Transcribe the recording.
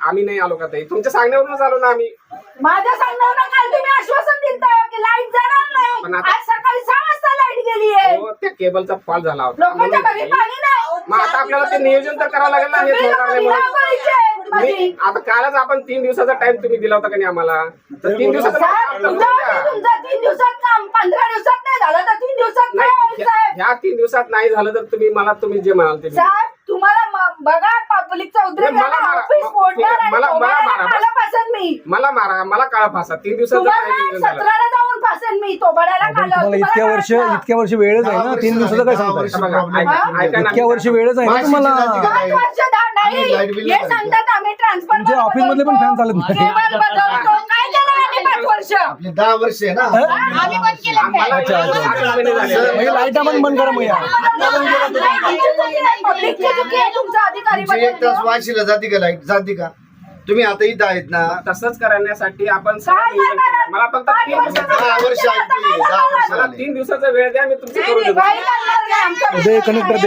आम्ही नाही आलो का ताई? तुमच्या सांगण्यावरूनच आलो ना आम्ही. माझ्या सांगण्यावर काल तुम्ही आश्वासन दिलं की लाईट जाणार पण नाही. आता- आज सकाळी 6 वाजता लाईट गेली आहे. हो, त्या केबलचा फॉल्ट झाला होता लोकांच्या म्हणून घरी ताई. पाणी नाही. मग आता आपल्याला ते नियोजन तर करावं लागेल ना हे सगळे होणार लोकं नाही म्हणून. विनाकारणीचे आहेत माझी. आता कालच आपण 3 दिवसाचा टाइम तुम्ही दिला होता का नाही आम्हाला? तर 3 दिवसाचा साहेब, काम करून तुमचं द्या. तुमचं 3 दिवसात काम 15 दिवसात नाही झालं तर 3 दिवसात काय नाही, होईल साहेब? ह्या 3 दिवसात नाही झालं तर तुम्ही जे म्हणाल ते मी- साहेब तुम्हाला बघा पब्लिकचा उद्रेक नाही, मला झाला, मारा. ऑफिस फोडणार आणि मला तोडायला मारा. काला फासेन मी. मला मारा, मला काळा फासा. 3 दिवसाचा तुम्हाला टाइम झाला. 17ला जाऊन फासेन मी तोडायला काला. तुम्हाला इतक्या वर्ष वेळच आहे ना, 3 दिवसाचं काय सांगताय? बघा, ऐका ना. इतक्या वर्ष वेळच आहे ना तुम्हाला. 5 वर्ष नाही लाईट बिल हे सांगतात आम्ही ट्रान्सफर तुमच्या ऑफिस मधले पण फॅन चालत नाही. काय केलं आम्ही 5 वर्ष आपली 10 वर्ष आहे ना. आम्ही बंद केलं आम्हाला अच्छा, अच्छा. 8 महिने झाले. म्हणजे लाईट आपण बंद करा मग या. पब्लिकची चुकी आहे, तुमचा अधिकारी तुमची 1 तास वाशीला जाती का लाईट? जाती का? तुम्ही आता इथं आहेत ना. तसंच करण्यासाठी आपण सगळं काय नियोजन करणार? केलं. मला फक्त 3 5 दिवसाचा 10 वर्ष आहेत तुम्ही, 10 वर्ष मला झाले. 3 दिवसाचा वेळ द्या, मी तुमचं करून देतो. काही करणार नाही आमचं. उदय कनेक्टर